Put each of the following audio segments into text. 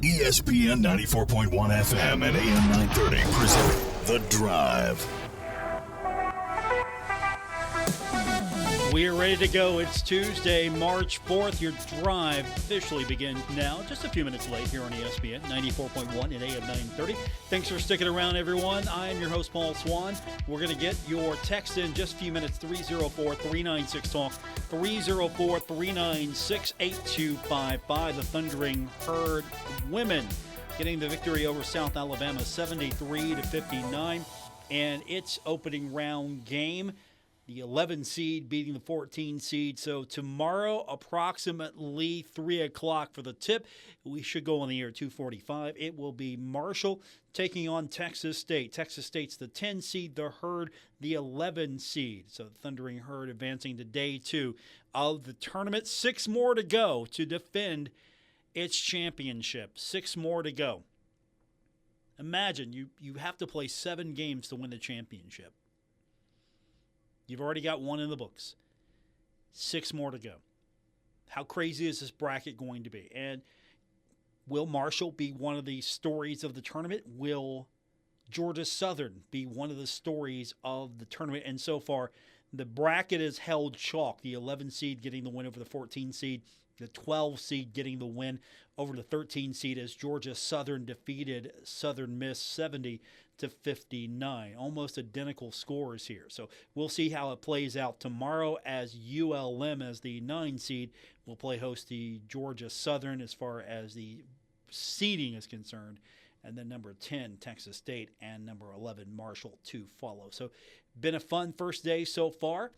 ESPN 94.1 FM and AM 930 present The Drive. We're ready to go. It's Tuesday, March 4th. Your drive officially begins now. Just a few minutes late here on ESPN 94.1 and AM 930. Thanks for sticking around, everyone. I am your host, Paul Swann. We're going to get your text in just a few minutes, 304-396-TALK, 304-396-8255. The Thundering Herd women getting the victory over South Alabama 73-59. And its opening round game, the 11 seed beating the 14 seed. So tomorrow, approximately 3 o'clock for the tip. We should go on the air at 2:45. It will be Marshall taking on Texas State. Texas State's the 10 seed, the Herd, the 11 seed. So the Thundering Herd advancing to day 2 of the tournament. 6 more to go to defend its championship. 6 more to go. Imagine you have to play 7 games to win the championship. You've already got 1 in the books. 6 more to go. How crazy is this bracket going to be? And will Marshall be one of the stories of the tournament? Will Georgia Southern be one of the stories of the tournament? And so far, the bracket is held chalk. The 11 seed getting the win over the 14 seed. The 12 seed getting the win over the 13 seed as Georgia Southern defeated Southern Miss 70-59. Almost identical scores here. So we'll see how it plays out tomorrow as ULM, as the 9 seed, will play host to Georgia Southern as far as the seeding is concerned. And then number 10, Texas State, and number 11, Marshall, to follow. So been a fun first day so far.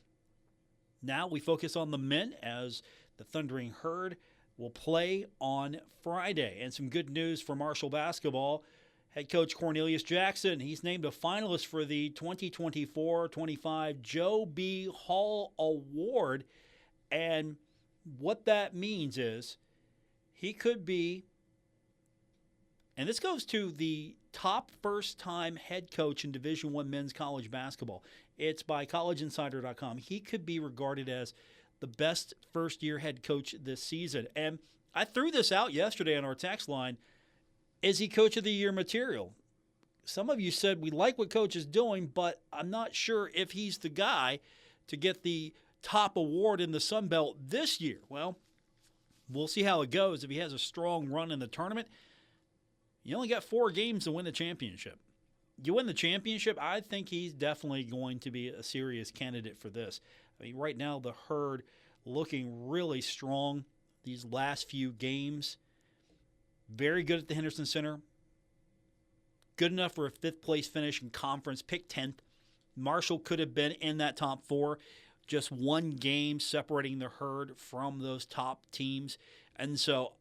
Now we focus on the men as the Thundering Herd will play on Friday. And some good news for Marshall basketball. Head coach Cornelius Jackson, he's named a finalist for the 2024-25 Joe B. Hall Award. And what that means is he could be, and this goes to the top first-time head coach in Division I men's college basketball. It's by collegeinsider.com. He could be regarded as the best first-year head coach this season. And I threw this out yesterday on our text line. Is he coach of the year material? Some of you said we like what coach is doing, but I'm not sure if he's the guy to get the top award in the Sun Belt this year. Well, we'll see how it goes. If he has a strong run in the tournament, you only got 4 games to win the championship. You win the championship, I think he's definitely going to be a serious candidate for this. I mean, right now the Herd looking really strong these last few games. Very good at the Henderson Center. Good enough for a 5th place finish in conference, picked 10th. Marshall could have been in that top 4. Just 1 game separating the Herd from those top teams. And so,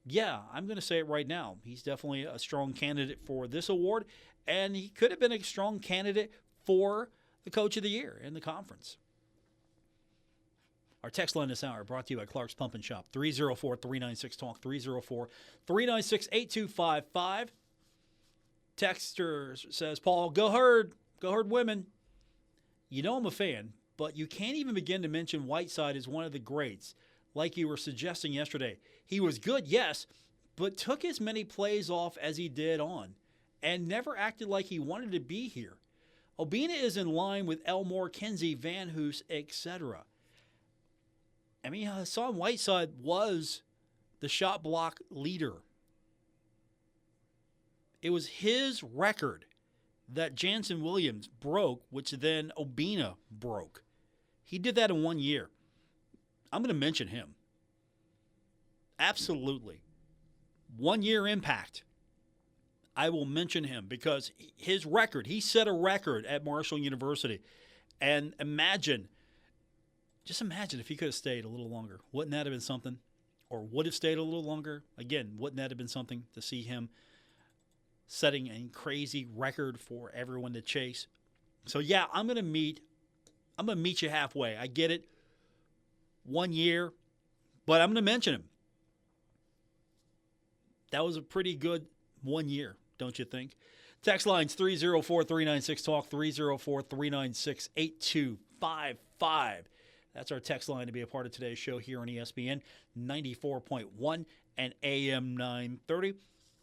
yeah, I'm going to say it right now. He's definitely a strong candidate for this award. And he could have been a strong candidate for the Coach of the Year in the conference. Our text line this hour brought to you by Clark's Pump and Shop, 304-396-TALK, 304-396-8255. Texter says, Paul, go Herd women. You know I'm a fan, but you can't even begin to mention Whiteside as one of the greats, like you were suggesting yesterday. He was good, yes, but took as many plays off as he did on, and never acted like he wanted to be here. Obina is in line with Elmore, Kinsey, Van Hoos, etc. I mean, Hassan Whiteside was the shot block leader. It was his record that Jansen Williams broke, which then Obina broke. He did that in 1 year. I'm going to mention him. Absolutely. 1 year impact. I will mention him because his record, he set a record at Marshall University. And just imagine if he could have stayed a little longer. Wouldn't that have been something? Or would have stayed a little longer? Again, wouldn't that have been something to see him setting a crazy record for everyone to chase? So yeah, I'm gonna meet you halfway. I get it. 1 year, but I'm gonna mention him. That was a pretty good 1 year, don't you think? Text lines 304-396-TALK, 304-396-8255. That's our text line to be a part of today's show here on ESPN 94.1 and AM 930.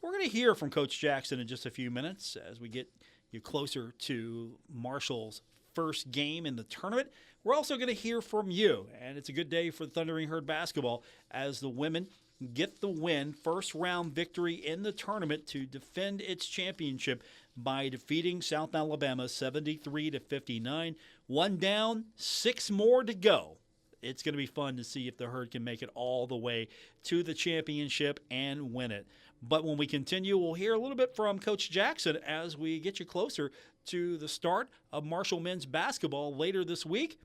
We're going to hear from Coach Jackson in just a few minutes as we get you closer to Marshall's first game in the tournament. We're also going to hear from you, and it's a good day for the Thundering Herd basketball as the women get the win, first round victory in the tournament to defend its championship by defeating South Alabama 73-59. One down, 6 more to go. It's going to be fun to see if the Herd can make it all the way to the championship and win it. But when we continue, we'll hear a little bit from Coach Jackson as we get you closer to the start of Marshall men's basketball later this week.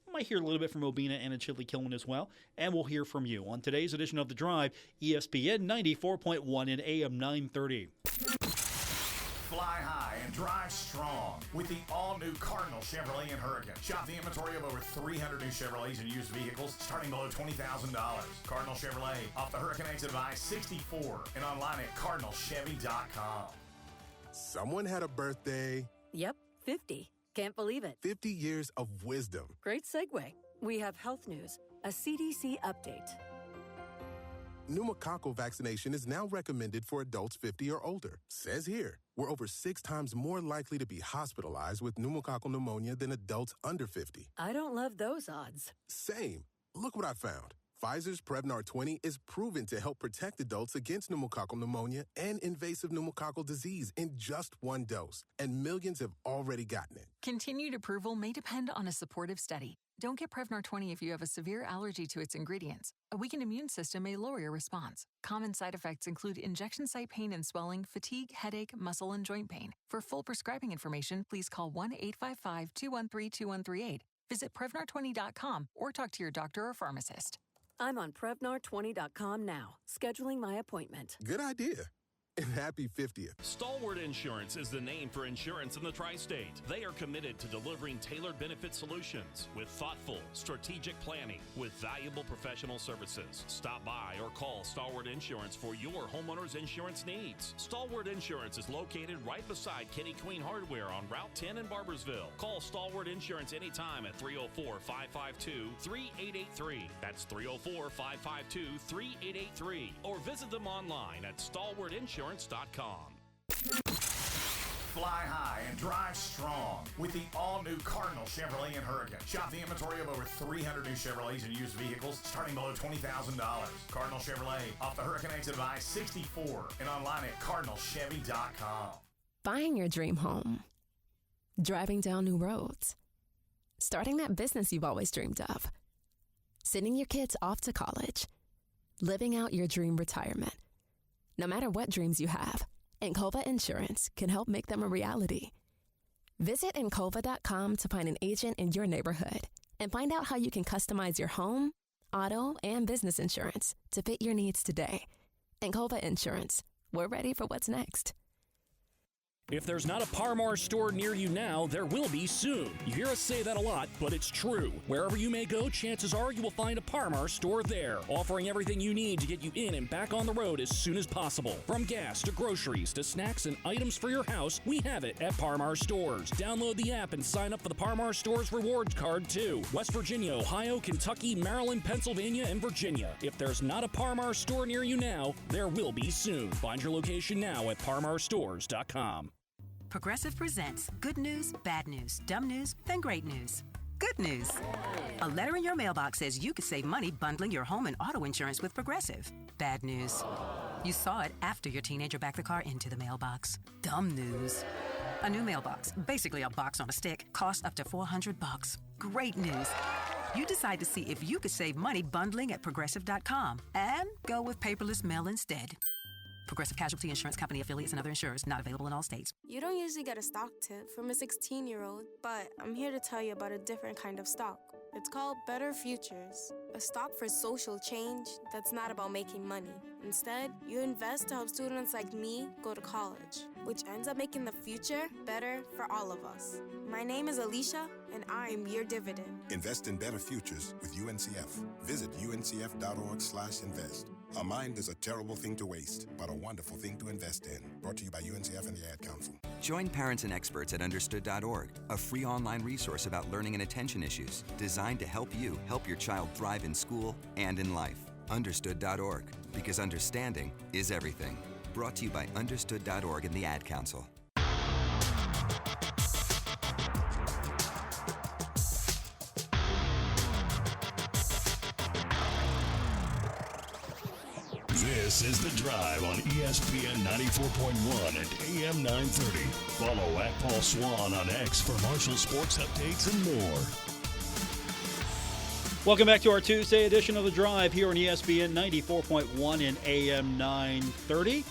We might hear a little bit from Obina and Chili Killen as well, and we'll hear from you on today's edition of The Drive, ESPN 94.1 and AM 930. Fly high and drive strong with the all-new Cardinal Chevrolet and Hurricane. Shop the inventory of over 300 new Chevrolets and used vehicles starting below $20,000. Cardinal Chevrolet off the Hurricane exit of I-64 and online at cardinalchevy.com. Someone had a birthday. Yep, 50. Can't believe it. 50 years of wisdom. Great segue. We have health news, a CDC update. Pneumococcal vaccination is now recommended for adults 50 or older. Says here, we're over 6 times more likely to be hospitalized with pneumococcal pneumonia than adults under 50. I don't love those odds. Same. Look what I found. Pfizer's Prevnar 20 is proven to help protect adults against pneumococcal pneumonia and invasive pneumococcal disease in just 1 dose, and millions have already gotten it. Continued approval may depend on a supportive study. Don't get Prevnar 20 if you have a severe allergy to its ingredients. A weakened immune system may lower your response. Common side effects include injection site pain and swelling, fatigue, headache, muscle, and joint pain. For full prescribing information, please call 1-855-213-2138. Visit Prevnar20.com or talk to your doctor or pharmacist. I'm on Prevnar20.com now, scheduling my appointment. Good idea. And happy 50th. Stalwart Insurance is the name for insurance in the tri-state. They are committed to delivering tailored benefit solutions with thoughtful, strategic planning with valuable professional services. Stop by or call Stalwart Insurance for your homeowner's insurance needs. Stalwart Insurance is located right beside Kenny Queen Hardware on Route 10 in Barbersville. Call Stalwart Insurance anytime at 304-552-3883. That's 304-552-3883. Or visit them online at stalwartinsurance.com. Fly high and drive strong with the all-new Cardinal Chevrolet and Hurricane. Shop the inventory of over 300 new Chevrolets and used vehicles starting below $20,000. Cardinal Chevrolet off the Hurricane exit of I-64 and online at cardinalchevy.com. Buying your dream home, driving down new roads, starting that business you've always dreamed of, sending your kids off to college, living out your dream retirement. No matter what dreams you have, Encova Insurance can help make them a reality. Visit Encova.com to find an agent in your neighborhood and find out how you can customize your home, auto, and business insurance to fit your needs today. Encova Insurance. We're ready for what's next. If there's not a Par Mar store near you now, there will be soon. You hear us say that a lot, but it's true. Wherever you may go, chances are you will find a Par Mar store there, offering everything you need to get you in and back on the road as soon as possible. From gas to groceries to snacks and items for your house, we have it at Par Mar stores. Download the app and sign up for the Par Mar stores rewards card too. West Virginia, Ohio, Kentucky, Maryland, Pennsylvania, and Virginia. If there's not a Par Mar store near you now, there will be soon. Find your location now at parmarstores.com. Progressive presents good news, bad news, dumb news, then great news. Good news. A letter in your mailbox says you could save money bundling your home and auto insurance with Progressive. Bad news. You saw it after your teenager backed the car into the mailbox. Dumb news. A new mailbox, basically a box on a stick, costs up to $400. Great news. You decide to see if you could save money bundling at Progressive.com and go with paperless mail instead. Progressive Casualty Insurance Company affiliates and other insurers not available in all states. You don't usually get a stock tip from a 16-year-old, but I'm here to tell you about a different kind of stock. It's called Better Futures, a stock for social change that's not about making money. Instead, you invest to help students like me go to college, which ends up making the future better for all of us. My name is Alicia, and I'm your dividend. Invest in better futures with UNCF. Visit uncf.org/invest. A mind is a terrible thing to waste, but a wonderful thing to invest in. Brought to you by UNCF and the Ad Council. Join parents and experts at Understood.org, a free online resource about learning and attention issues designed to help you help your child thrive in school and in life. Understood.org, because understanding is everything. Brought to you by Understood.org and the Ad Council. This is The Drive on ESPN 94.1 and AM 930. Follow at Paul Swann on X for Marshall sports updates and more. Welcome back to our Tuesday edition of The Drive here on ESPN 94.1 and AM 930.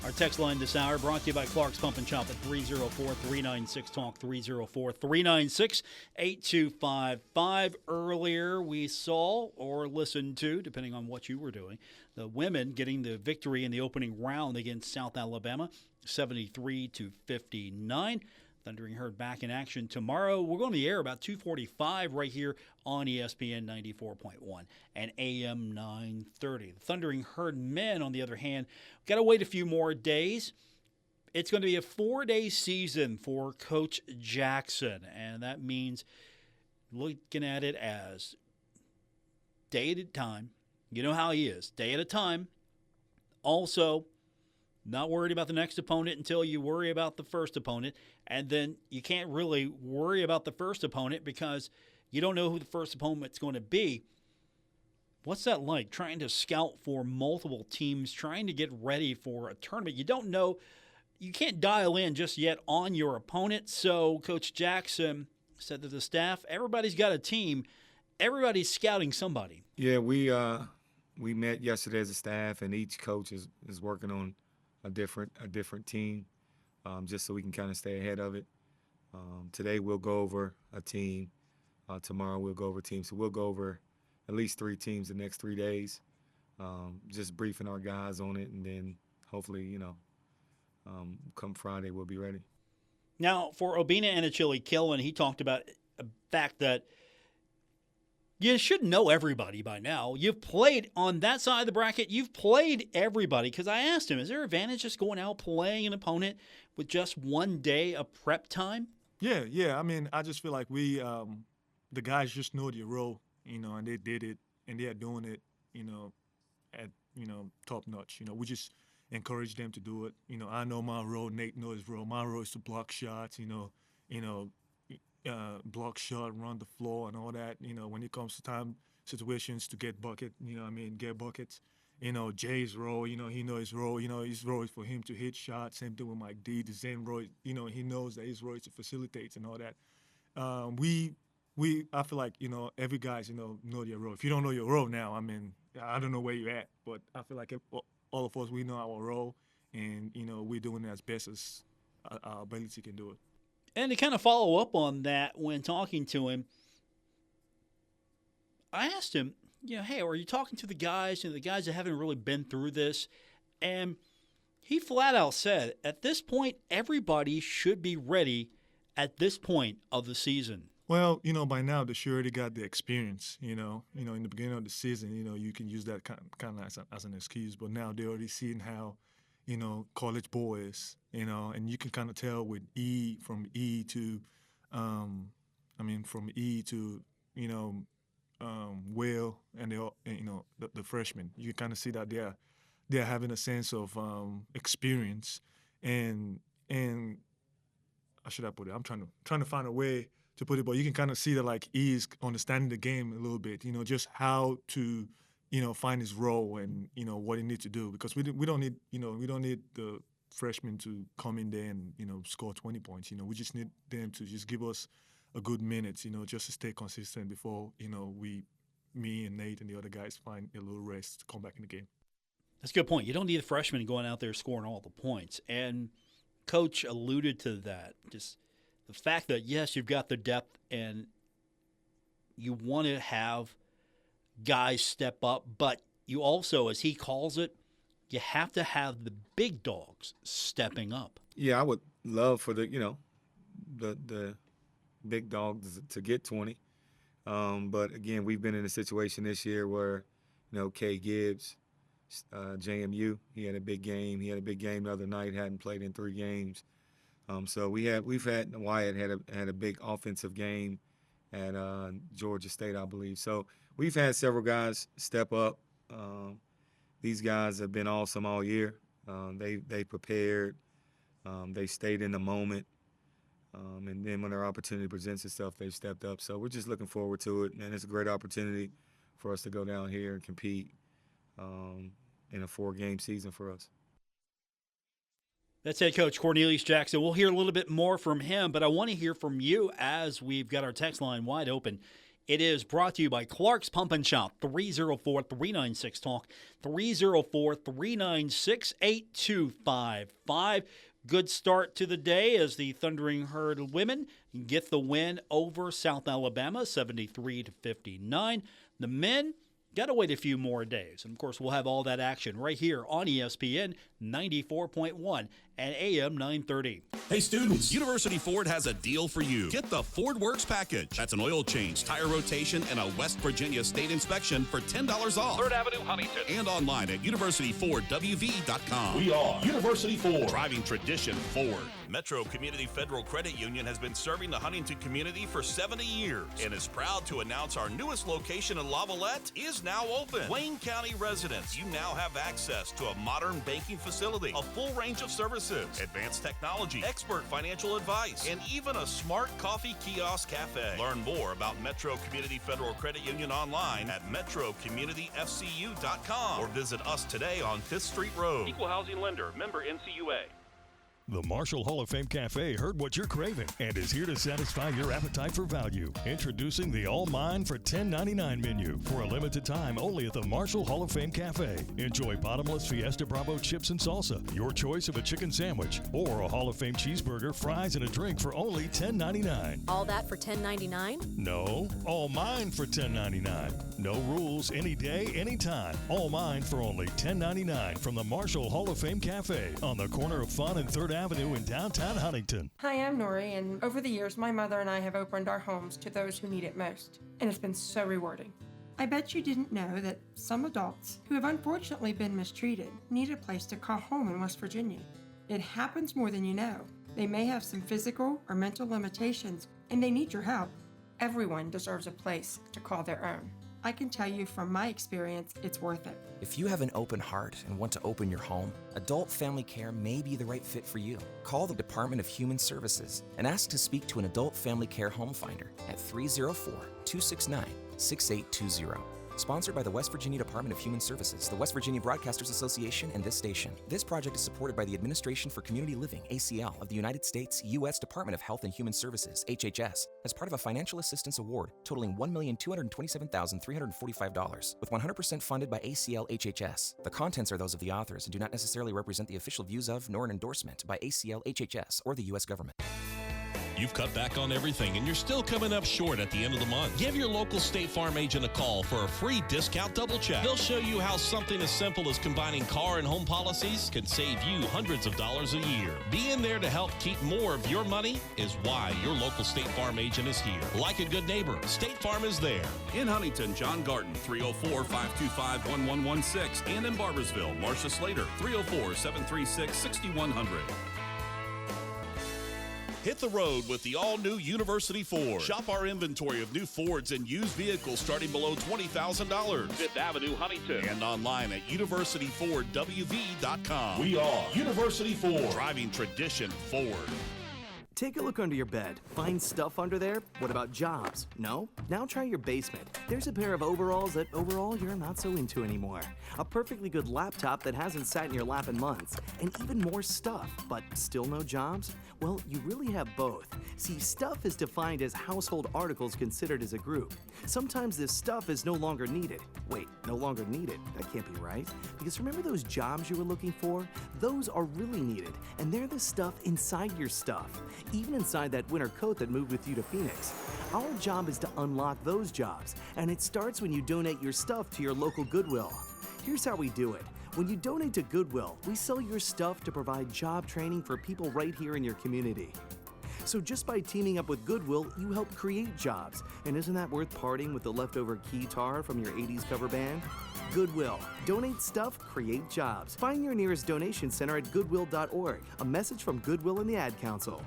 Our text line this hour brought to you by Clark's Pump and Shop at 304-396-TALK, 304-396-8255. Earlier we saw or listened to, depending on what you were doing, the women getting the victory in the opening round against South Alabama, 73-59. Thundering Herd back in action tomorrow. We're going to the air about 2:45 right here on ESPN 94.1 and AM 930. The Thundering Herd men, on the other hand, got to wait a few more days. It's going to be a 4-day season for Coach Jackson, and that means looking at it as day at a time. You know how he is, day at a time. Also, not worried about the next opponent until you worry about the first opponent. And then you can't really worry about the first opponent because you don't know who the first opponent's going to be. What's that like, trying to scout for multiple teams, trying to get ready for a tournament? You don't know. You can't dial in just yet on your opponent. So Coach Jackson said to the staff, everybody's got a team. Everybody's scouting somebody. Yeah, we met yesterday as a staff, and each coach is working on a different team, just so we can kind of stay ahead of it. Today we'll go over a team. Tomorrow we'll go over a team. So we'll go over at least 3 teams the next 3 days, just briefing our guys on it, and then hopefully, come Friday we'll be ready. Now, for Obina and Achille Killen, he talked about the fact that you should know everybody by now. You've played on that side of the bracket. You've played everybody. Because I asked him, is there advantage just going out playing an opponent with just 1 day of prep time? Yeah. I mean, I just feel like we, the guys just know their role, and they did it, and they are doing it, at, top notch. We just encourage them to do it. I know my role. Nate knows his role. My role is to block shots, block shot, run the floor, and all that. When it comes to time situations to get get buckets. Jay's role, he knows his role. His role is for him to hit shots. Same thing with Mike D. The same role, he knows that his role is to facilitate and all that. I feel like, every guy's, know their role. If you don't know your role now, I don't know where you're at, but I feel like all of us, we know our role, and, we're doing it as best as our ability can do it. And to kind of follow up on that, when talking to him, I asked him, hey, are you talking to the guys, the guys that haven't really been through this? And he flat out said, at this point, everybody should be ready at this point of the season. Well, by now, they sure already got the experience, in the beginning of the season, you can use that kind of as an excuse. But now they're already seeing how, college boys, and you can kind of tell with from E to Will and the freshmen. You kind of see that they're having a sense of experience, and how should I put it? I'm trying to find a way to put it, but you can kind of see that like E is understanding the game a little bit. Just how to find his role and what he needs to do, because we don't need the freshmen to come in there and score 20 points. We just need them to just give us a good minutes, just to stay consistent before me and Nate and the other guys find a little rest to come back in the game. That's a good point. You don't need a freshman going out there scoring all the points. And Coach alluded to that. Just the fact that, yes, you've got the depth and you want to have guys step up, but you also, as he calls it, you have to have the big dogs stepping up. Yeah, I would love for the big dogs to get 20. But again, we've been in a situation this year where, Kay Gibbs, JMU. He had a big game. He had a big game the other night. Hadn't played in 3 games. So we've had Wyatt had a big offensive game at Georgia State, I believe. So we've had several guys step up. These guys have been awesome all year. They prepared. They stayed in the moment. And then when their opportunity presents itself, they've stepped up. So we're just looking forward to it, and it's a great opportunity for us to go down here and compete in a 4-game season for us. That's head coach Cornelius Jackson. We'll hear a little bit more from him, but I want to hear from you as we've got our text line wide open. It is brought to you by Clark's Pump and Shop, 304-396-TALK, 304-396-8255. Good start to the day as the Thundering Herd women get the win over South Alabama, 73-59. The men got to wait a few more days. And, of course, we'll have all that action right here on ESPN 94.1 and AM 930. Hey students, University Ford has a deal for you. Get the Ford Works package. That's an oil change, tire rotation, and a West Virginia state inspection for $10 off. 3rd Avenue, Huntington. And online at universityfordwv.com. We are University Ford. Driving tradition Ford. Metro Community Federal Credit Union has been serving the Huntington community for 70 years and is proud to announce our newest location in Lavalette is now open. Wayne County residents, you now have access to a modern banking facility, a full range of services, advanced technology, expert financial advice, and even a smart coffee kiosk cafe. Learn more about Metro Community Federal Credit Union online at metrocommunityfcu.com or visit us today on 5th Street Road. Equal housing lender, member NCUA. The Marshall Hall of Fame Cafe heard what you're craving and is here to satisfy your appetite for value. Introducing the All Mine for $10.99 menu for a limited time only at the Marshall Hall of Fame Cafe. Enjoy bottomless Fiesta Bravo chips and salsa, your choice of a chicken sandwich, or a Hall of Fame cheeseburger, fries, and a drink for only $10.99. All that for $10.99? No, all mine for $10.99. No rules, any day, anytime. All mine for only $10.99 from the Marshall Hall of Fame Cafe on the corner of Fun and 3rd Avenue in downtown Huntington. Hi, I'm Nori, and over the years, my mother and I have opened our homes to those who need it most, and it's been so rewarding. I bet you didn't know that some adults who have unfortunately been mistreated need a place to call home in West Virginia. It happens more than you know. They may have some physical or mental limitations, and they need your help. Everyone deserves a place to call their own. I can tell you from my experience, it's worth it. If you have an open heart and want to open your home, Adult Family Care may be the right fit for you. Call the Department of Human Services and ask to speak to an Adult Family Care Home Finder at 304-269-6820. Sponsored by the West Virginia Department of Human Services, the West Virginia Broadcasters Association, and this station. This project is supported by the Administration for Community Living, ACL, of the United States, U.S. Department of Health and Human Services, HHS, as part of a financial assistance award totaling $1,227,345, with 100% funded by ACL HHS. The contents are those of the authors and do not necessarily represent the official views of, nor an endorsement by ACL HHS or the U.S. government. You've cut back on everything and you're still coming up short at the end of the month. Give your local State Farm agent a call for a free discount double check. They'll show you how something as simple as combining car and home policies can save you hundreds of dollars a year. Being there to help keep more of your money is why your local State Farm agent is here. Like a good neighbor, State Farm is there. In Huntington, John Garden, 304-525-1116. And in Barbersville, Marcia Slater, 304-736-6100. Hit the road with the all-new University Ford. Shop our inventory of new Fords and used vehicles starting below $20,000. 5th Avenue, Huntington. And online at universityfordwv.com. We are University Ford. Driving tradition Ford. Take a look under your bed. Find stuff under there? What about jobs? No? Now try your basement. There's a pair of overalls that overall you're not so into anymore. A perfectly good laptop that hasn't sat in your lap in months. And even more stuff, but still no jobs? Well, you really have both. See, stuff is defined as household articles considered as a group. Sometimes this stuff is no longer needed. Wait, no longer needed? That can't be right. Because remember those jobs you were looking for? Those are really needed, and they're the stuff inside your stuff. Even inside that winter coat that moved with you to Phoenix. Our job is to unlock those jobs, and it starts when you donate your stuff to your local Goodwill. Here's how we do it. When you donate to Goodwill, we sell your stuff to provide job training for people right here in your community. So just by teaming up with Goodwill, you help create jobs. And isn't that worth parting with the leftover keytar from your 80s cover band? Goodwill. Donate stuff, create jobs. Find your nearest donation center at goodwill.org. A message from Goodwill and the Ad Council.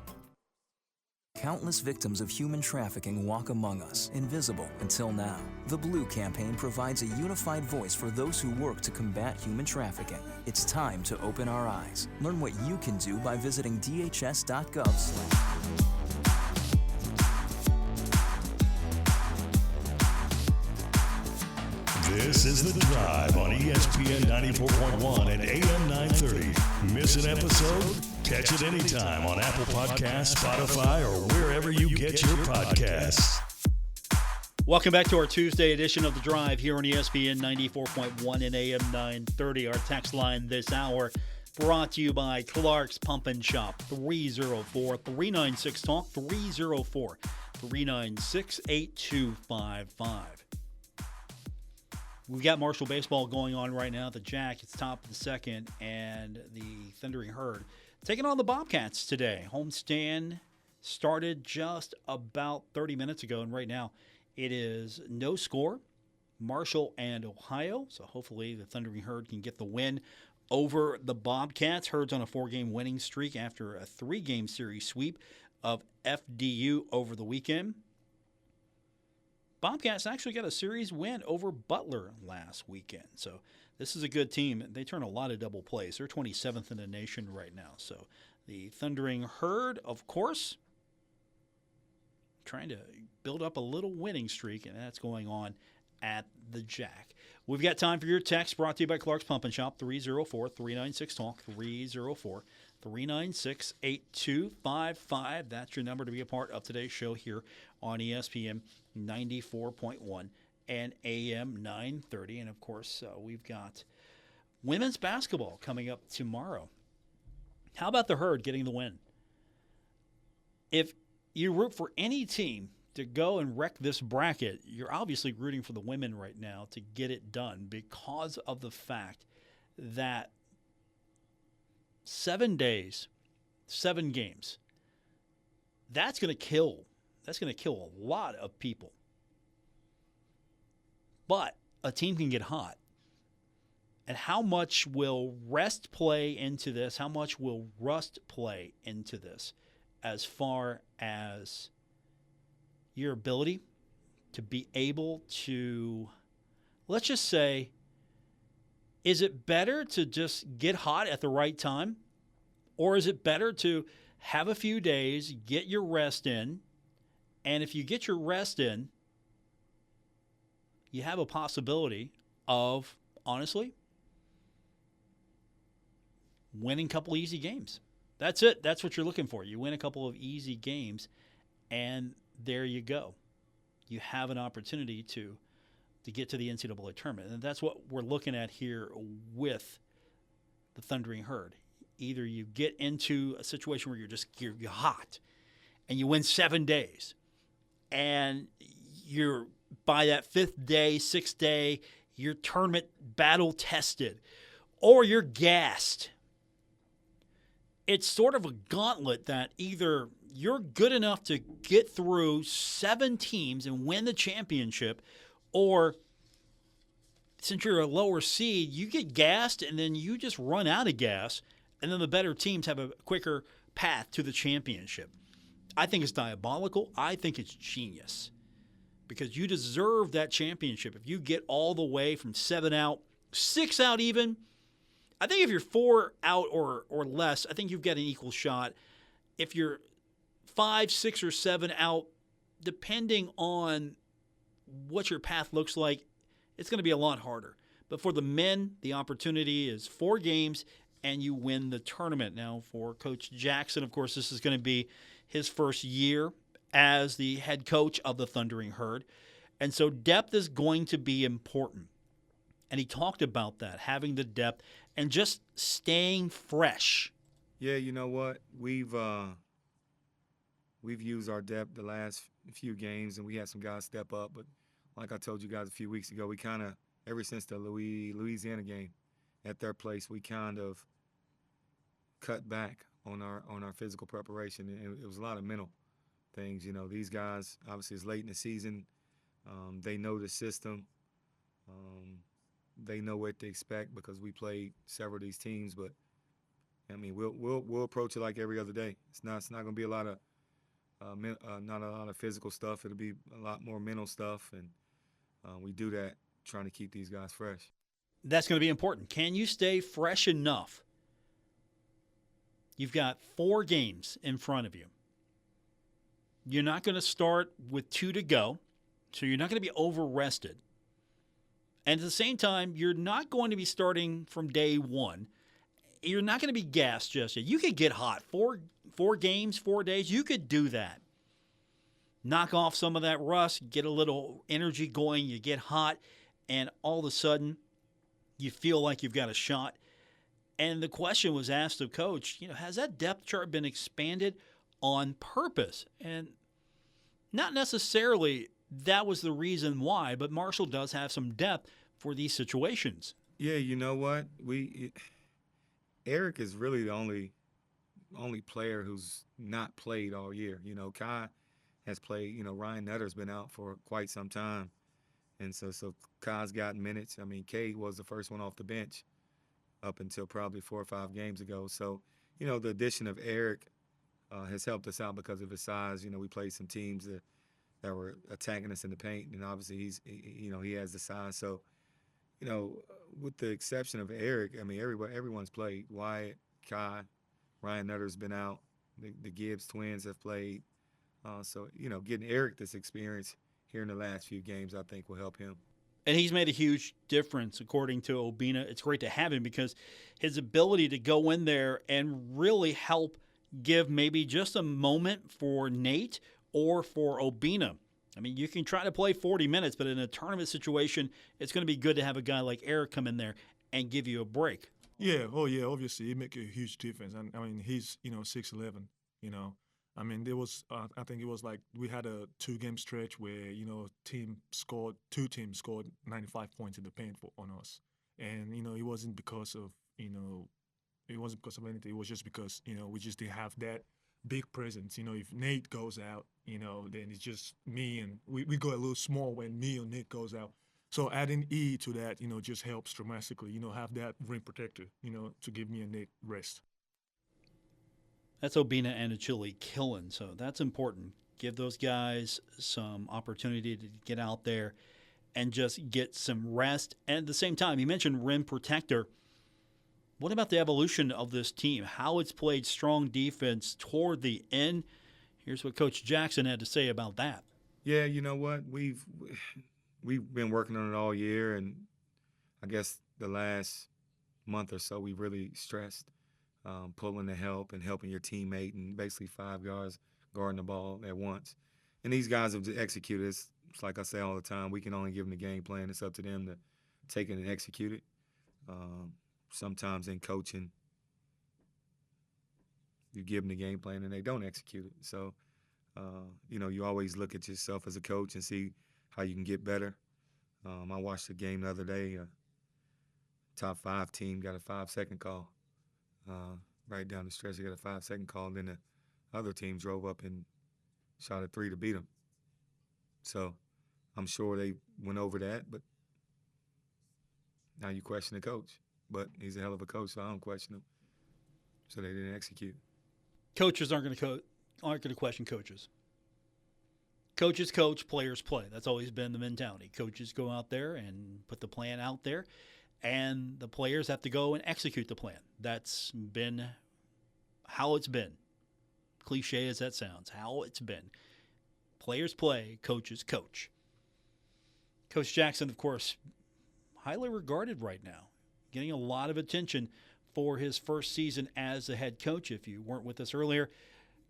Countless victims of human trafficking walk among us, invisible until now. The Blue Campaign provides a unified voice for those who work to combat human trafficking. It's time to open our eyes. Learn what you can do by visiting dhs.gov/. This is The Drive on ESPN 94.1 and AM 930. Miss an episode? Catch it anytime on Apple Podcasts, Spotify, or wherever you get your podcasts. Welcome back to our Tuesday edition of The Drive here on ESPN 94.1 and AM 930. Our text line this hour brought to you by Clark's Pump and Shop, 304-396-TALK, 304-396-8255. We've got Marshall baseball going on right now. The Jack, it's top of the second, and the Thundering Herd taking on the Bobcats today. Homestand started just about 30 minutes ago, and right now it is no score, Marshall and Ohio. So hopefully the Thundering Herd can get the win over the Bobcats. Herd's on a 4-game winning streak after a 3-game series sweep of FDU over the weekend. Bobcats actually got a series win over Butler last weekend. So this is a good team. They turn a lot of double plays. They're 27th in the nation right now. So the Thundering Herd, of course, trying to build up a little winning streak, and that's going on at the Jack. We've got time for your text brought to you by Clark's Pump and Shop, 304-396-TALK, 304-396-8255. That's your number to be a part of today's show here on ESPN 94.1 and AM 930. And, of course, we've got women's basketball coming up tomorrow. How about the Herd getting the win? If you root for any team to go and wreck this bracket, you're obviously rooting for the women right now to get it done because of the fact that 7 days, 7 games, that's going to kill a lot of people. But a team can get hot. And how much will rest play into this? How much will rust play into this as far as your ability to be able to, let's just say, is it better to just get hot at the right time? Or is it better to have a few days, get your rest in, and if you get your rest in, you have a possibility of, honestly, winning a couple easy games. That's it. That's what you're looking for. You win a couple of easy games, and there you go. You have an opportunity to get to the NCAA tournament. And that's what we're looking at here with the Thundering Herd. Either you get into a situation where you're hot and you win 7 days, and you're by that 5th day, 6th day, you're tournament battle tested, or you're gassed. It's sort of a gauntlet that either you're good enough to get through 7 teams and win the championship, or since you're a lower seed, you get gassed and then you just run out of gas, and then the better teams have a quicker path to the championship. I think it's diabolical. I think it's genius, because you deserve that championship. If you get all the way from 7 out, 6 out even, I think if you're 4 out or less, I think you've got an equal shot. If you're 5, 6, or 7 out, depending on what your path looks like, it's going to be a lot harder. But for the men, the opportunity is 4 games, and you win the tournament. Now, for Coach Jackson, of course, this is going to be his first year as the head coach of the Thundering Herd. And so depth is going to be important. And he talked about that, having the depth and just staying fresh. Yeah, you know what? We've used our depth the last few games, and we had some guys step up. But like I told you guys a few weeks ago, we kind of, ever since the Louisiana game at their place, we kind of cut back on our physical preparation. And it was a lot of mental things. You know, these guys, obviously it's late in the season. They know the system. they know what to expect because we played several of these teams. But I mean, we'll approach it like every other day. It's not going to be a lot of not a lot of physical stuff. It'll be a lot more mental stuff, and we do that trying to keep these guys fresh. That's going to be important. Can you stay fresh enough? You've got 4 games in front of you. You're not going to start with 2 to go, so you're not going to be over-rested. And at the same time, you're not going to be starting from day one. You're not going to be gassed just yet. You could get hot. Four games, 4 days, you could do that. Knock off some of that rust, get a little energy going, you get hot, and all of a sudden, you feel like you've got a shot. And the question was asked of Coach, has that depth chart been expanded on purpose? And not necessarily that was the reason why, but Marshall does have some depth for these situations. Yeah, you know what? Eric is really the only player who's not played all year. Kai has played. Ryan Nutter's been out for quite some time. And so Kai's gotten minutes. I mean, Kay was the first one off the bench up until probably 4 or 5 games ago. So, the addition of Eric has helped us out because of his size. We played some teams that were attacking us in the paint, and obviously he has the size. So, with the exception of Eric, I mean, everyone's played. Wyatt, Kai, Ryan Nutter's been out. The Gibbs twins have played. So, getting Eric this experience here in the last few games, I think will help him. And he's made a huge difference, according to Obina. It's great to have him because his ability to go in there and really help give maybe just a moment for Nate or for Obina. I mean, you can try to play 40 minutes, but in a tournament situation, it's going to be good to have a guy like Eric come in there and give you a break. Yeah, obviously, it makes a huge difference. And I mean, he's, 6'11", I mean, there was, I think it was like we had a 2-game stretch where, two teams scored 95 points in the paint on us. And, it wasn't because of, it wasn't because of anything. It was just because, we just didn't have that big presence. If Nate goes out, then it's just me, and we go a little small when me or Nate goes out. So adding E to that, just helps dramatically, have that rim protector, to give me and Nate rest. That's Obina and Achille killing, so that's important. Give those guys some opportunity to get out there and just get some rest. And at the same time, you mentioned rim protector. What about the evolution of this team? How it's played strong defense toward the end? Here's what Coach Jackson had to say about that. Yeah, you know what? We've been working on it all year, and I guess the last month or so we've really stressed pulling the help and helping your teammate, and basically 5 guards guarding the ball at once. And these guys have executed. It's like I say all the time, we can only give them the game plan. It's up to them to take it and execute it. Sometimes in coaching, you give them the game plan and they don't execute it. So, you always look at yourself as a coach and see how you can get better. I watched a game the other day. Top 5 team got a 5-second call. Right down the stretch, they got a 5-second call. And then the other team drove up and shot a 3 to beat them. So I'm sure they went over that, but now you question the coach. But he's a hell of a coach, so I don't question him. So they didn't execute. Coaches aren't going to question coaches. Coaches coach, players play. That's always been the mentality. Coaches go out there and put the plan out there, and the players have to go and execute the plan. That's been how it's been. Cliche as that sounds, how it's been. Players play, coaches coach. Coach Jackson, of course, highly regarded right now, getting a lot of attention for his first season as a head coach. If you weren't with us earlier,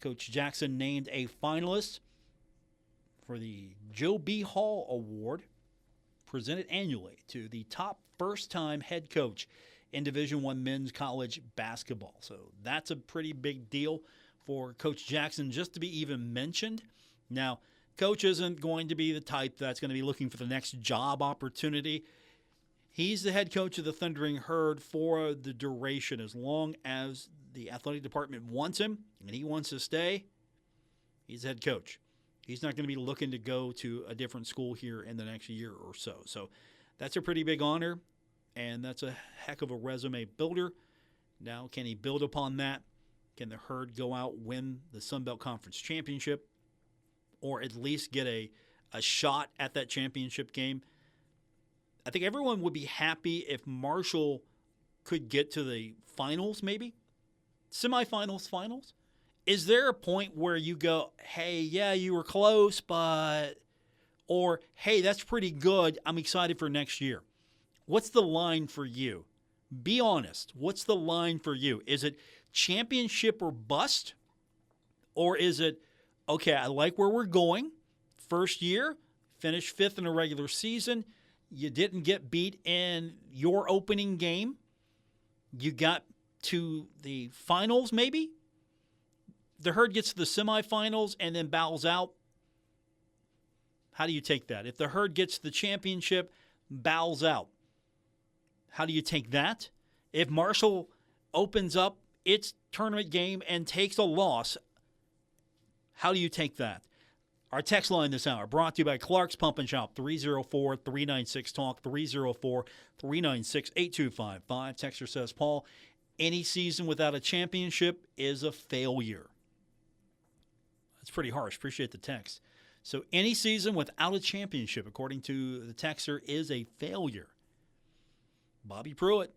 Coach Jackson named a finalist for the Joe B. Hall Award, presented annually to the top first-time head coach in Division I men's college basketball. So that's a pretty big deal for Coach Jackson just to be even mentioned. Now, Coach isn't going to be the type that's going to be looking for the next job opportunity. He's the head coach of the Thundering Herd for the duration. As long as the athletic department wants him and he wants to stay, he's head coach. He's not going to be looking to go to a different school here in the next year or so. So that's a pretty big honor. and that's a heck of a resume builder. Now, can he build upon that? Can the Herd go out, win the Sun Belt Conference Championship, or at least get a shot at that championship game? I think everyone would be happy if Marshall could get to the finals, maybe semifinals, finals. Is there a point where you go, hey, yeah, you were close, or hey, that's pretty good, I'm excited for next year? What's the line for you? Be honest. What's the line for you? Is it championship or bust? Or is it, okay, I like where we're going. First year, finish 5th in a regular season. You didn't get beat in your opening game. You got to the finals, maybe. The Herd gets to the semifinals and then bows out. How do you take that? If the Herd gets to the championship, bows out, how do you take that? If Marshall opens up its tournament game and takes a loss, how do you take that? Our text line this hour brought to you by Clark's Pump and Shop, 304-396-TALK, 304-396-8255. Texter says, Paul, any season without a championship is a failure. That's pretty harsh. Appreciate the text. So any season without a championship, according to the texter, is a failure. Bobby Pruitt,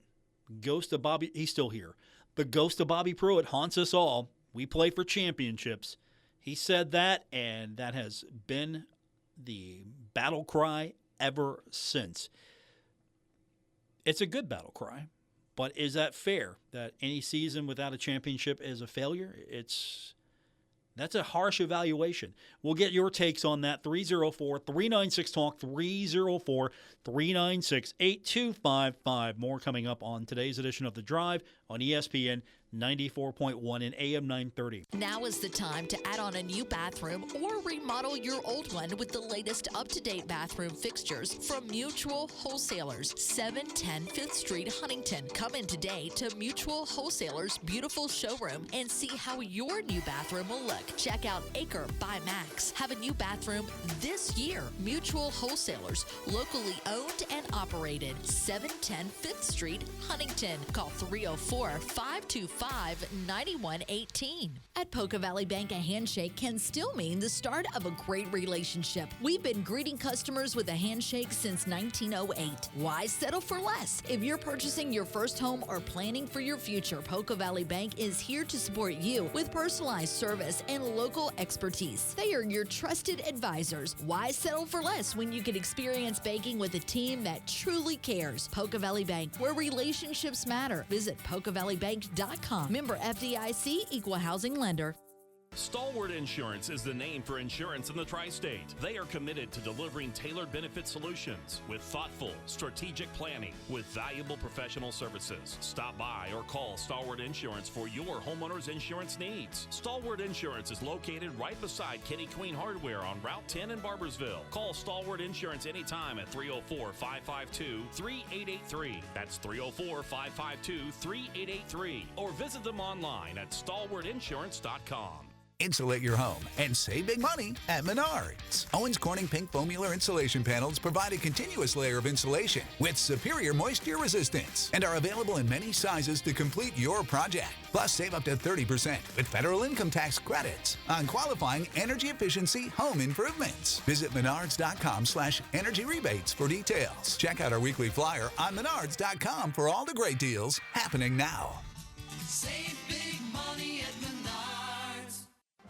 ghost of Bobby, he's still here. The ghost of Bobby Pruitt haunts us all. We play for championships. He said that, and that has been the battle cry ever since. It's a good battle cry, but is that fair, that any season without a championship is a failure? That's a harsh evaluation. We'll get your takes on that. 304-396-TALK, 304-396-8255. More coming up on today's edition of The Drive on ESPN 94.1 and AM 930. Now is the time to add on a new bathroom or remodel your old one with the latest up-to-date bathroom fixtures from Mutual Wholesalers, 710 5th Street, Huntington. Come in today to Mutual Wholesalers' beautiful showroom and see how your new bathroom will look. Check out Acre by Max. Have a new bathroom this year. Mutual Wholesalers, locally owned and operated, 710 5th Street, Huntington. Call 304-525-9118. At Poca Valley Bank, a handshake can still mean the start of a great relationship. We've been greeting customers with a handshake since 1908. Why settle for less? If you're purchasing your first home or planning for your future, Poca Valley Bank is here to support you with personalized service and local expertise. They are your trusted advisors. Why settle for less when you can experience banking with a team that truly cares? Poca Valley Bank, where relationships matter. Visit PocaValleyBank.com. Member FDIC, Equal Housing Lender. Stalwart Insurance is the name for insurance in the tri-state. They are committed to delivering tailored benefit solutions with thoughtful, strategic planning with valuable professional services. Stop by or call Stalwart Insurance for your homeowner's insurance needs. Stalwart Insurance is located right beside Kenny Queen Hardware on Route 10 in Barbersville. Call Stalwart Insurance anytime at 304-552-3883. That's 304-552-3883. Or visit them online at stalwartinsurance.com. Insulate your home and save big money at Menards. Owens Corning Pink Foamular insulation panels provide a continuous layer of insulation with superior moisture resistance and are available in many sizes to complete your project. Plus, save up to 30% with federal income tax credits on qualifying energy efficiency home improvements. Visit menards.com/energy rebates for details. Check out our weekly flyer on menards.com for all the great deals happening now. Save big money at Menards.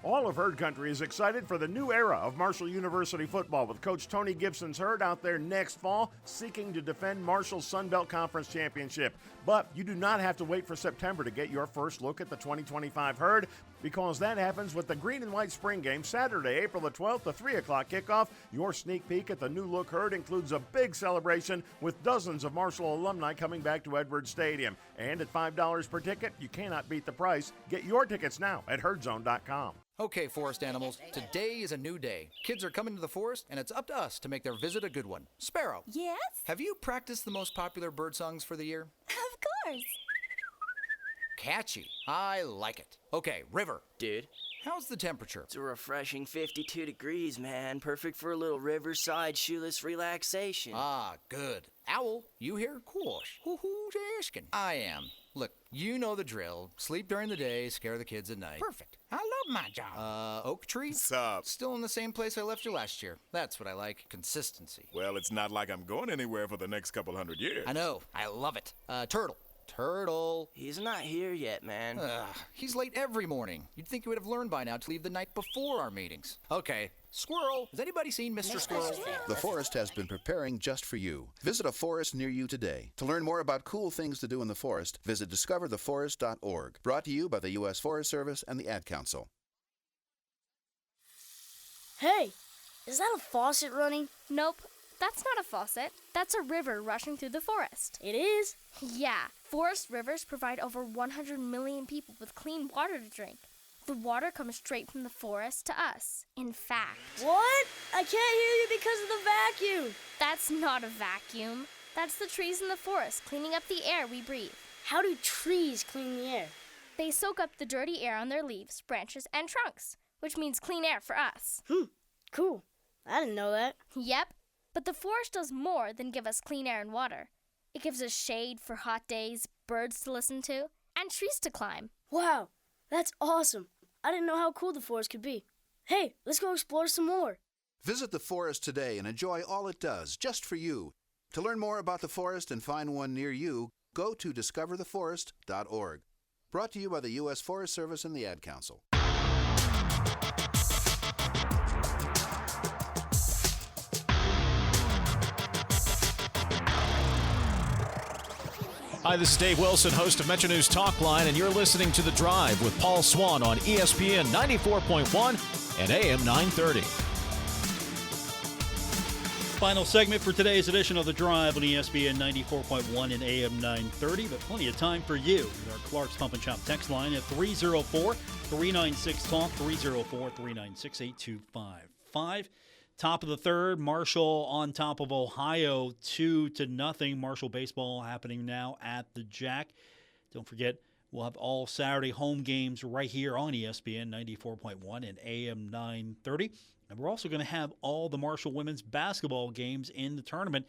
All of Herd Country is excited for the new era of Marshall University football with Coach Tony Gibson's Herd out there next fall seeking to defend Marshall's Sun Belt Conference Championship. But you do not have to wait for September to get your first look at the 2025 Herd, because that happens with the Green and White Spring Game Saturday, April the 12th, the 3 o'clock kickoff. Your sneak peek at the new look Herd includes a big celebration with dozens of Marshall alumni coming back to Edwards Stadium. And at $5 per ticket, you cannot beat the price. Get your tickets now at herdzone.com. Okay, forest animals, today is a new day. Kids are coming to the forest, and it's up to us to make their visit a good one. Sparrow. Yes? Have you practiced the most popular bird songs for the year? Of course. Catchy. I like it. Okay, River. Dude. How's the temperature? It's a refreshing 52 degrees, man. Perfect for a little riverside shoeless relaxation. Ah, good. Owl, you here? Of course. Who's asking? I am. Look, you know the drill. Sleep during the day, scare the kids at night. Perfect. I love my job. Oak Tree? Sup? Still in the same place I left you last year. That's what I like. Consistency. Well, it's not like I'm going anywhere for the next couple hundred years. I know. I love it. Turtle. He's not here yet, man. He's late every morning. You'd think he would have learned by now to leave the night before our meetings. Okay. Squirrel. Has anybody seen Mr. Squirrel? The Forest has been preparing just for you. Visit a forest near you today. To learn more about cool things to do in the forest, visit discovertheforest.org. Brought to you by the U.S. Forest Service and the Ad Council. Hey, is that a faucet running? Nope, that's not a faucet. That's a river rushing through the forest. It is? Yeah, forest rivers provide over 100 million people with clean water to drink. The water comes straight from the forest to us. In fact... What? I can't hear you because of the vacuum. That's not a vacuum. That's the trees in the forest cleaning up the air we breathe. How do trees clean the air? They soak up the dirty air on their leaves, branches, and trunks, which means clean air for us. Cool. I didn't know that. Yep. But the forest does more than give us clean air and water. It gives us shade for hot days, birds to listen to, and trees to climb. Wow. That's awesome. I didn't know how cool the forest could be. Hey, let's go explore some more. Visit the forest today and enjoy all it does, just for you. To learn more about the forest and find one near you, go to discovertheforest.org. Brought to you by the U.S. Forest Service and the Ad Council. Hi, this is Dave Wilson, host of Metro News Talkline, and you're listening to The Drive with Paul Swann on ESPN 94.1 and AM 930. Final segment for today's edition of The Drive on ESPN 94.1 and AM 930, but plenty of time for you with our Clark's Pump and Shop text line at 304-396-TALK, 304-396-8255. Top of the third, Marshall on top of Ohio, 2-0. Marshall baseball happening now at the Jack. Don't forget, we'll have all Saturday home games right here on ESPN 94.1 and AM 930. And we're also going to have all the Marshall women's basketball games in the tournament.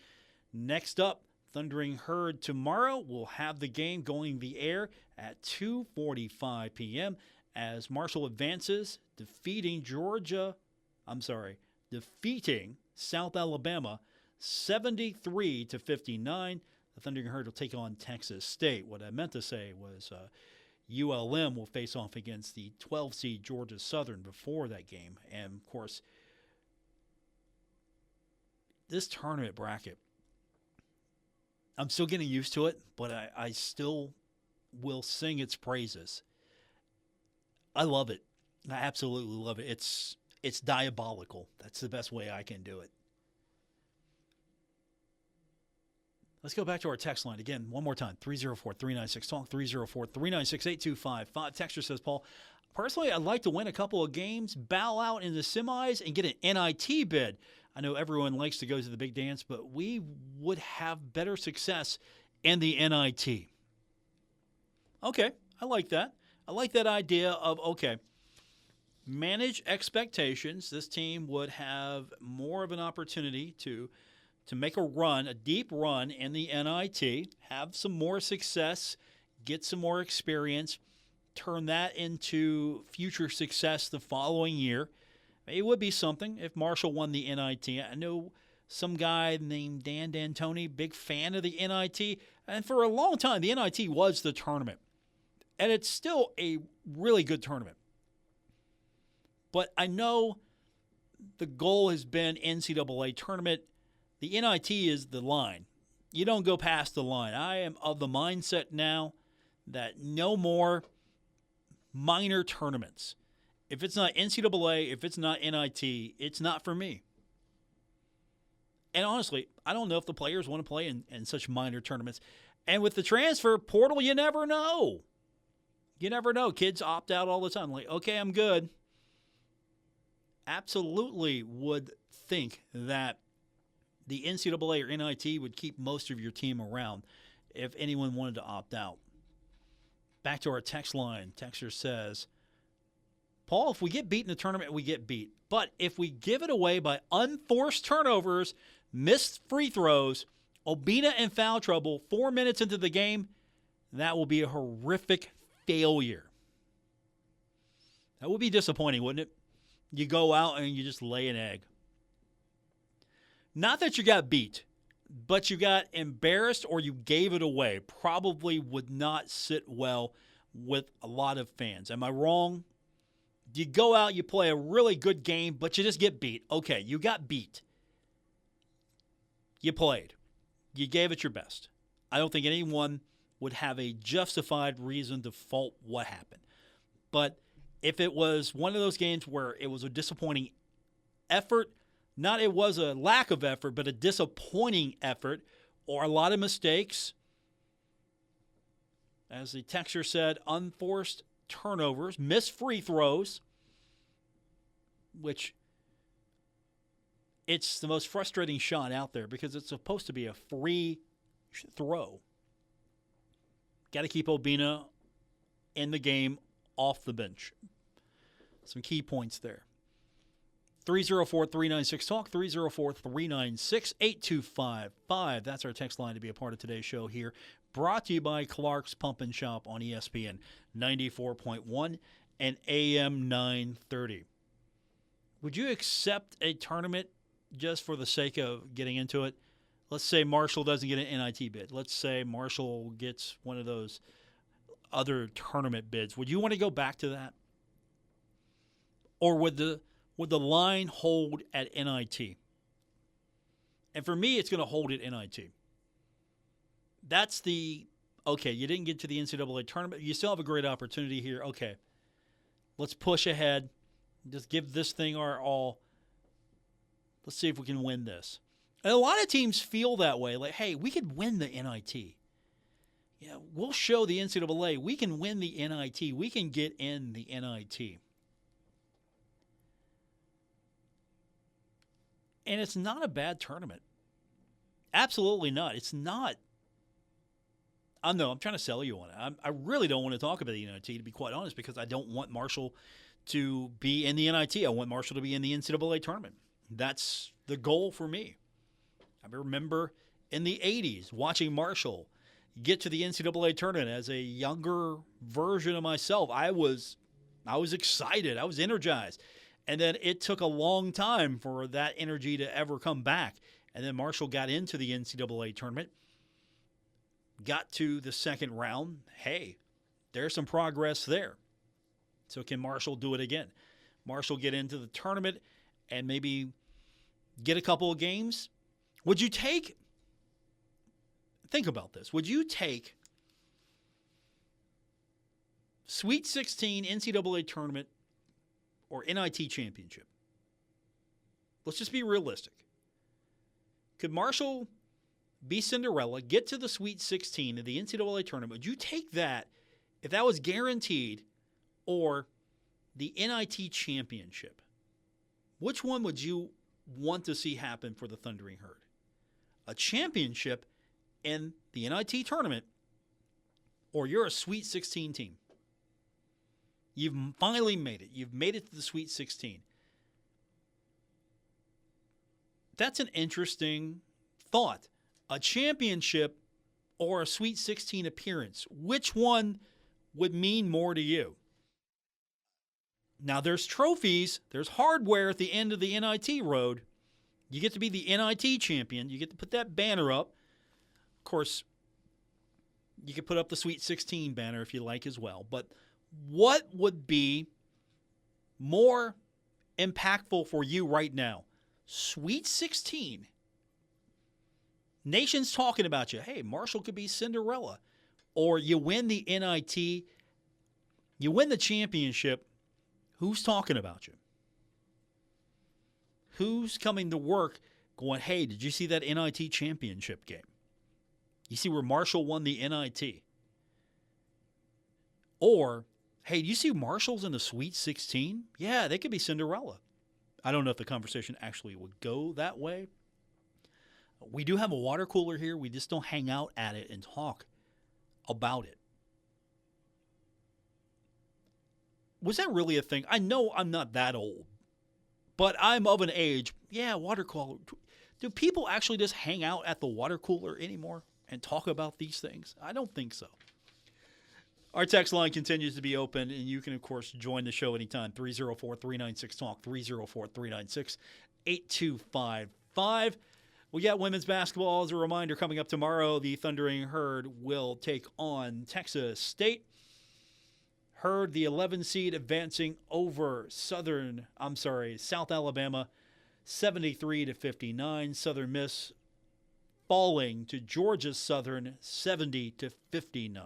Next up, Thundering Herd tomorrow. We'll have the game going the air at 2:45 p.m. as Marshall advances, defeating South Alabama 73-59. The Thundering Herd will take on Texas State. What I meant to say was ULM will face off against the 12-seed Georgia Southern before that game. And, of course, this tournament bracket, I'm still getting used to it, but I still will sing its praises. I love it. I absolutely love it. It's diabolical. That's the best way I can do it. Let's go back to our text line again one more time. 304-396-TALK, 304-396-8255. Texter says, Paul, personally, I'd like to win a couple of games, bow out in the semis, and get an NIT bid. I know everyone likes to go to the big dance, but we would have better success in the NIT. Okay, I like that. I like that idea of, okay, manage expectations. This team would have more of an opportunity to make a run, a deep run in the NIT, have some more success, get some more experience, turn that into future success the following year. It would be something if Marshall won the NIT. I know some guy named Dan D'Antoni, big fan of the NIT, and for a long time the NIT was the tournament. And it's still a really good tournament. But I know the goal has been NCAA tournament. The NIT is the line. You don't go past the line. I am of the mindset now that no more minor tournaments. If it's not NCAA, if it's not NIT, it's not for me. And honestly, I don't know if the players want to play in such minor tournaments. And with the transfer portal, you never know. You never know. Kids opt out all the time. Like, okay, I'm good. Absolutely would think that the NCAA or NIT would keep most of your team around if anyone wanted to opt out. Back to our text line. Texter says, Paul, if we get beat in the tournament, we get beat. But if we give it away by unforced turnovers, missed free throws, Obina in foul trouble 4 minutes into the game, that will be a horrific failure. That would be disappointing, wouldn't it? You go out and you just lay an egg. Not that you got beat, but you got embarrassed or you gave it away. Probably would not sit well with a lot of fans. Am I wrong? You go out, you play a really good game, but you just get beat. Okay, you got beat. You played. You gave it your best. I don't think anyone would have a justified reason to fault what happened. But if it was one of those games where it was a disappointing effort, not it was a lack of effort, but a disappointing effort or a lot of mistakes, as the texter said, unforced turnovers, missed free throws, which it's the most frustrating shot out there because it's supposed to be a free throw. Got to keep Obina in the game off the bench. Some key points there. 304-396-TALK, 304-396-8255. That's our text line to be a part of today's show here. Brought to you by Clark's Pump and Shop on ESPN 94.1 and AM 930. Would you accept a tournament just for the sake of getting into it? Let's say Marshall doesn't get an NIT bid. Let's say Marshall gets one of those other tournament bids. Would you want to go back to that? Or would the line hold at NIT? And for me, it's going to hold at NIT. That's okay, you didn't get to the NCAA tournament. You still have a great opportunity here. Okay, let's push ahead. Just give this thing our all. Let's see if we can win this. And a lot of teams feel that way. Like, hey, we could win the NIT. Yeah, we'll show the NCAA. We can win the NIT. We can get in the NIT. And it's not a bad tournament. Absolutely not. It's not. I know, I'm trying to sell you on it. I really don't want to talk about the NIT, to be quite honest, because I don't want Marshall to be in the NIT. I want Marshall to be in the NCAA tournament. That's the goal for me. I remember in the 80s watching Marshall get to the NCAA tournament as a younger version of myself. I was excited. I was energized. And then it took a long time for that energy to ever come back. And then Marshall got into the NCAA tournament, got to the second round. Hey, there's some progress there. So can Marshall do it again? Marshall get into the tournament and maybe get a couple of games? Would you think about this. Would you take Sweet 16 NCAA tournament or NIT championship? Let's just be realistic. Could Marshall be Cinderella, get to the Sweet 16 of the NCAA tournament? Would you take that if that was guaranteed, or the NIT championship? Which one would you want to see happen for the Thundering Herd? A championship in the NIT tournament, or you're a Sweet 16 team? You've finally made it. You've made it to the Sweet 16. That's an interesting thought. A championship or a Sweet 16 appearance. Which one would mean more to you? Now, there's trophies. There's hardware at the end of the NIT road. You get to be the NIT champion. You get to put that banner up. Of course, you could put up the Sweet 16 banner if you like as well. But what would be more impactful for you right now? Sweet 16. Nation's talking about you. Hey, Marshall could be Cinderella. Or you win the NIT, you win the championship. Who's talking about you? Who's coming to work going, hey, did you see that NIT championship game? You see where Marshall won the NIT? Or, hey, do you see Marshall's in the Sweet 16? Yeah, they could be Cinderella. I don't know if the conversation actually would go that way. We do have a water cooler here. We just don't hang out at it and talk about it. Was that really a thing? I know I'm not that old, but I'm of an age. Yeah, water cooler. Do people actually just hang out at the water cooler anymore and talk about these things? I don't think so. Our text line continues to be open, and you can, of course, join the show anytime. 304-396-TALK, 304-396-8255. We got women's basketball. As a reminder, coming up tomorrow, the Thundering Herd will take on Texas State. Herd, the 11 seed, advancing over South Alabama, 73-59. Southern Miss falling to Georgia Southern, 70-59.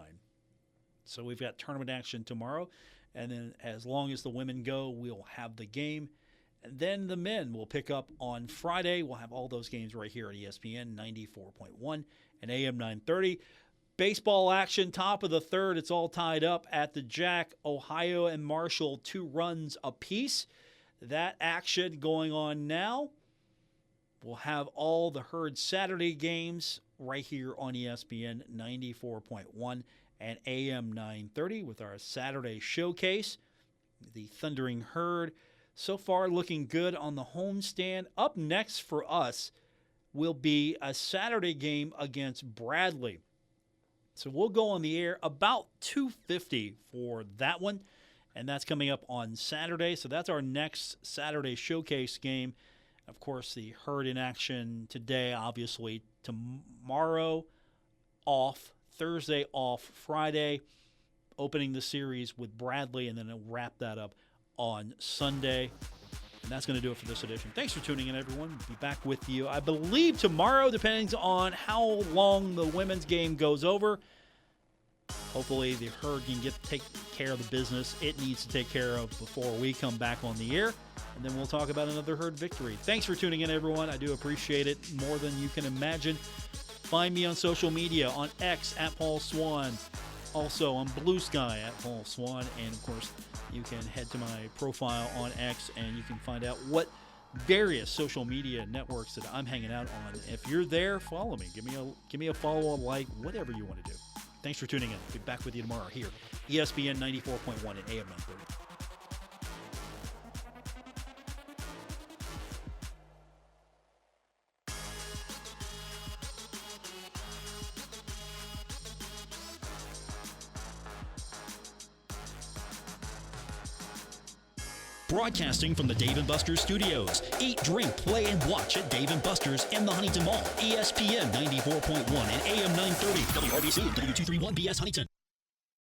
So we've got tournament action tomorrow, and then as long as the women go, we'll have the game. And then the men will pick up on Friday. We'll have all those games right here at ESPN 94.1 and AM 930. Baseball action, top of the third. It's all tied up at the Jack. Ohio and Marshall, 2 runs apiece. That action going on now. We'll have all the Herd Saturday games right here on ESPN 94.1 and AM 930 with our Saturday showcase. The Thundering Herd so far looking good on the homestand. Up next for us will be a Saturday game against Bradley. So we'll go on the air about 2:50 for that one, and that's coming up on Saturday. So that's our next Saturday showcase game. Of course, the Herd in action today, obviously. Tomorrow off, Thursday off, Friday opening the series with Bradley, and then it'll wrap that up on Sunday. And that's going to do it for this edition. Thanks for tuning in, everyone. We'll be back with you, I believe, tomorrow, depending on how long the women's game goes over. Hopefully the Herd can take care of the business it needs to take care of before we come back on the air. And then we'll talk about another Herd victory. Thanks for tuning in, everyone. I do appreciate it more than you can imagine. Find me on social media, on X at Paul Swann. Also on Blue Sky at Paul Swann. And, of course, you can head to my profile on X and you can find out what various social media networks that I'm hanging out on. If you're there, follow me. Give me a follow, a like, whatever you want to do. Thanks for tuning in. Be back with you tomorrow here, ESPN 94.1 and AM 930. Broadcasting from the Dave & Buster's studios. Eat, drink, play, and watch at Dave & Buster's in the Huntington Mall. ESPN 94.1 and AM 930. WRBC, W231BS Huntington.